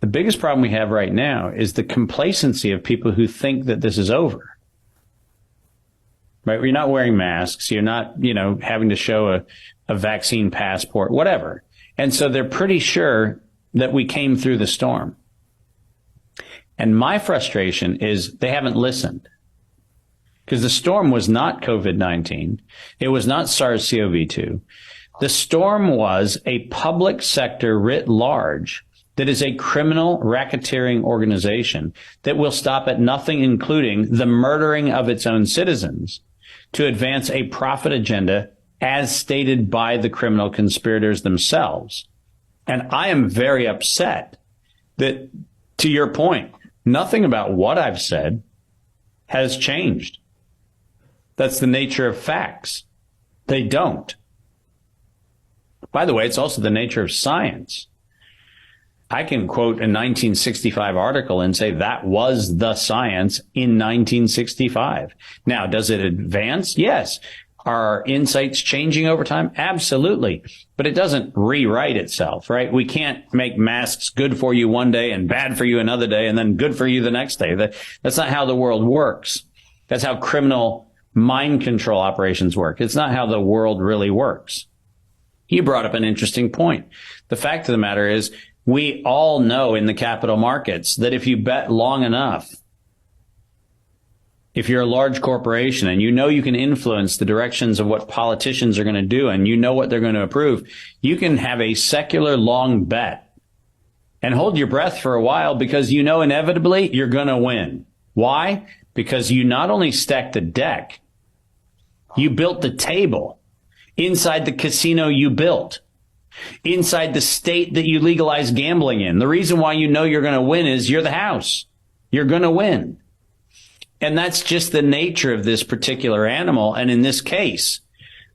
The biggest problem we have right now is the complacency of people who think that this is over. Right? You're not wearing masks. You're not, having to show a vaccine passport, whatever. And so they're pretty sure that we came through the storm. And my frustration is they haven't listened. Because the storm was not COVID-19. It was not SARS-CoV-2. The storm was a public sector writ large that is a criminal racketeering organization that will stop at nothing, including the murdering of its own citizens, to advance a profit agenda as stated by the criminal conspirators themselves. And I am very upset that, to your point, nothing about what I've said has changed. That's the nature of facts. They don't. By the way, it's also the nature of science. I can quote a 1965 article and say that was the science in 1965. Now, does it advance? Yes. Are our insights changing over time? Absolutely. But it doesn't rewrite itself, right? We can't make masks good for you one day and bad for you another day and then good for you the next day. That's not how the world works. That's how criminal mind control operations work. It's not how the world really works. You brought up an interesting point. The fact of the matter is, we all know in the capital markets that if you bet long enough, if you're a large corporation and you can influence the directions of what politicians are going to do and you know what they're going to approve, you can have a secular long bet and hold your breath for a while because inevitably you're going to win. Why? Because you not only stacked the deck, you built the table inside the casino you built, inside the state that you legalized gambling in. The reason why you're going to win is you're the house. You're going to win. And that's just the nature of this particular animal. And in this case,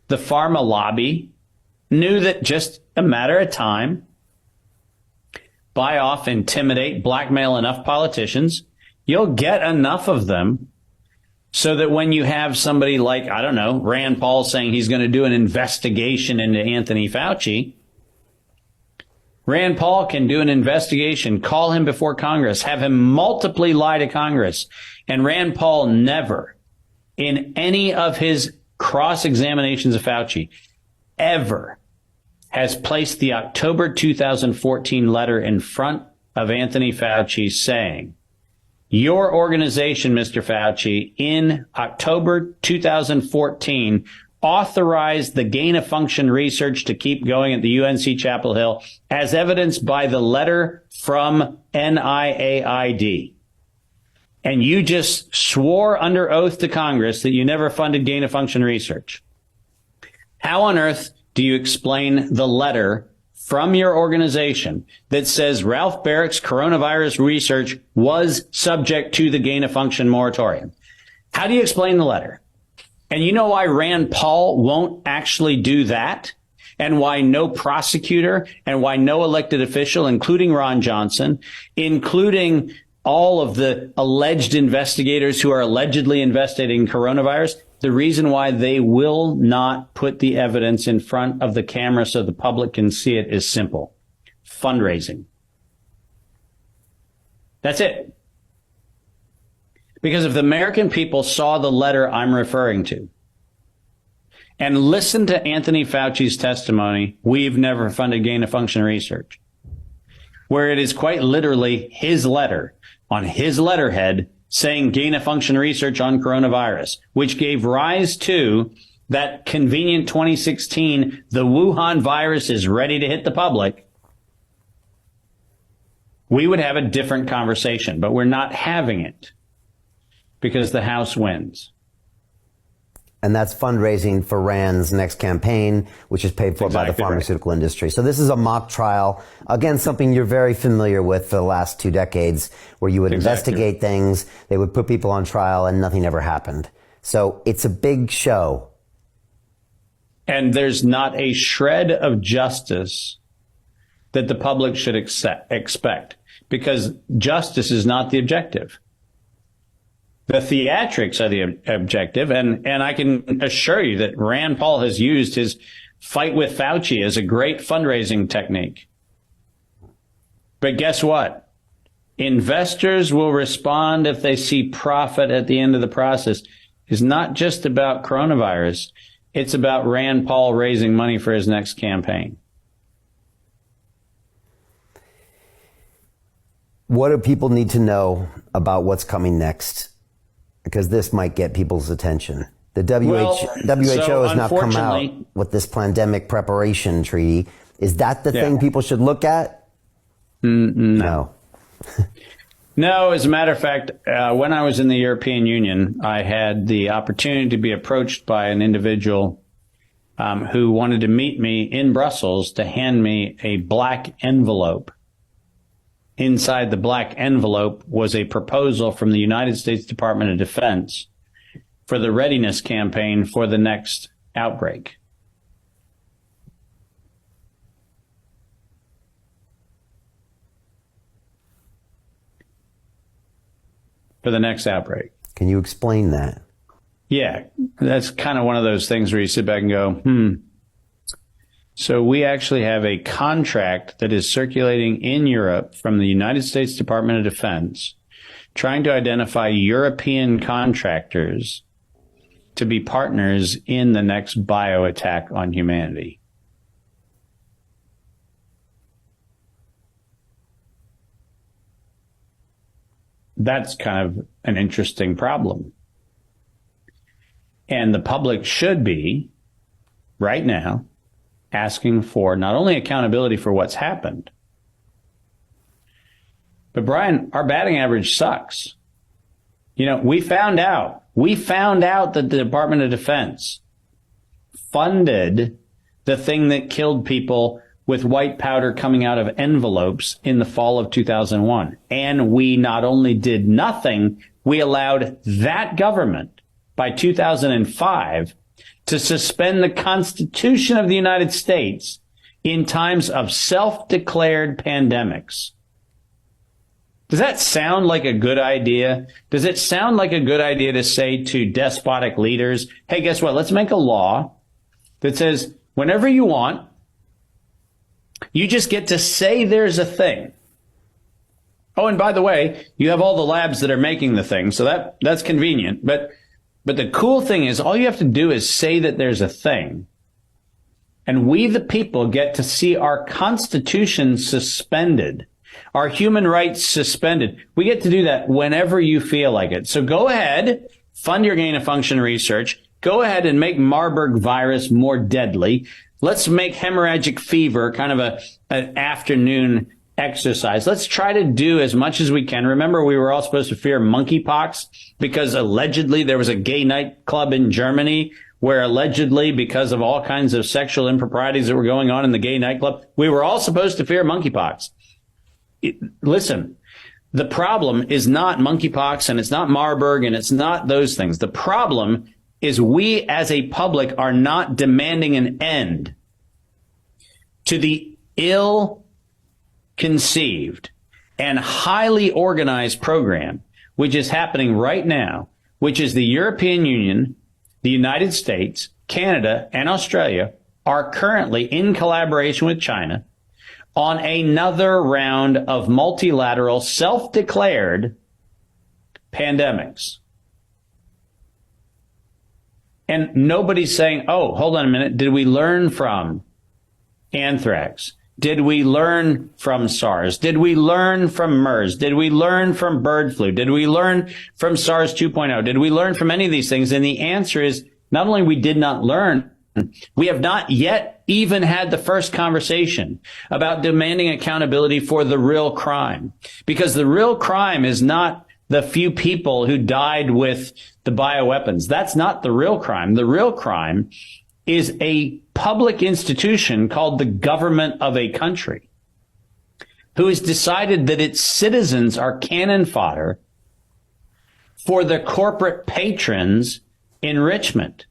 the pharma lobby knew that just a matter of time, buy off, intimidate, blackmail enough politicians, you'll get enough of them so that when you have somebody like, Rand Paul saying he's going to do an investigation into Anthony Fauci, Rand Paul can do an investigation, call him before Congress, have him multiply lie to Congress. And Rand Paul never, in any of his cross-examinations of Fauci, ever has placed the October 2014 letter in front of Anthony Fauci saying, your organization, Mr. Fauci, in October 2014, authorized the gain-of-function research to keep going at the UNC Chapel Hill as evidenced by the letter from NIAID. And you just swore under oath to Congress that you never funded gain-of-function research. How on earth do you explain the letter from your organization that says Ralph Barrick's coronavirus research was subject to the gain-of-function moratorium? How do you explain the letter? And you know why Rand Paul won't actually do that? And why no prosecutor and why no elected official, including Ron Johnson, including all of the alleged investigators who are allegedly investigating coronavirus, the reason why they will not put the evidence in front of the camera so the public can see it is simple. Fundraising. That's it. Because if the American people saw the letter I'm referring to and listened to Anthony Fauci's testimony, we've never funded gain-of-function research, where it is quite literally his letter on his letterhead saying gain-of-function research on coronavirus, which gave rise to that convenient 2016, the Wuhan virus is ready to hit the public, we would have a different conversation. But we're not having it because the House wins. And that's fundraising for Rand's next campaign, which is paid for by the pharmaceutical industry. So this is a mock trial. Again, something you're very familiar with for the last 2 decades, where you would investigate things, they would put people on trial, and nothing ever happened. So it's a big show. And there's not a shred of justice that the public should expect, because justice is not the objective. The theatrics are the objective, and I can assure you that Rand Paul has used his fight with Fauci as a great fundraising technique. But guess what? investors will respond if they see profit at the end of the process is not just about coronavirus. It's about Rand Paul raising money for his next campaign. What do people need to know about what's coming next? Because this might get people's attention. The WHO has now come out with this pandemic preparation treaty. Is that the thing people should look at? No. No, as a matter of fact, when I was in the European Union, I had the opportunity to be approached by an individual who wanted to meet me in Brussels to hand me a black envelope. Inside the black envelope was a proposal from the United States Department of Defense for the readiness campaign for the next outbreak. For the next outbreak. Can you explain that? Yeah, that's kind of one of those things where you sit back and go, So we actually have a contract that is circulating in Europe from the United States Department of Defense, trying to identify European contractors to be partners in the next bio attack on humanity. That's kind of an interesting problem. And the public should be, right now, asking for not only accountability for what's happened, but Brian, our batting average sucks. You know, we found out that the Department of Defense funded the thing that killed people with white powder coming out of envelopes in the fall of 2001. And we not only did nothing, we allowed that government by 2005 to suspend the Constitution of the United States in times of self-declared pandemics. Does that sound like a good idea? Does it sound like a good idea to say to despotic leaders, hey, guess what? Let's make a law that says whenever you want, you just get to say there's a thing. Oh, and by the way, you have all the labs that are making the thing, so that's convenient. But the cool thing is all you have to do is say that there's a thing. And we, the people, get to see our Constitution suspended, our human rights suspended. We get to do that whenever you feel like it. So go ahead, fund your gain of function research. Go ahead and make Marburg virus more deadly. Let's make hemorrhagic fever kind of an afternoon exercise. Let's try to do as much as we can. Remember, we were all supposed to fear monkeypox because allegedly there was a gay nightclub in Germany where allegedly because of all kinds of sexual improprieties that were going on in the gay nightclub, we were all supposed to fear monkeypox. Listen, the problem is not monkeypox and it's not Marburg and it's not those things. The problem is we as a public are not demanding an end to the ill-conceived and highly organized program, which is happening right now, which is the European Union, the United States, Canada, and Australia are currently in collaboration with China on another round of multilateral self-declared pandemics. And nobody's saying, oh, hold on a minute. Did we learn from anthrax? Did we learn from SARS? Did we learn from MERS? Did we learn from bird flu? Did we learn from SARS 2.0? Did we learn from any of these things? And the answer is not only we did not learn, we have not yet even had the first conversation about demanding accountability for the real crime. Because the real crime is not the few people who died with the bioweapons. That's not the real crime. The real crime is a public institution called the government of a country who has decided that its citizens are cannon fodder for the corporate patrons' enrichment.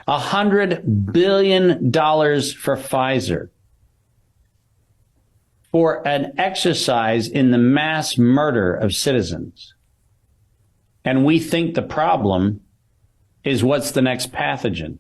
$100 billion for Pfizer for an exercise in the mass murder of citizens. And we think the problem is what's the next pathogen.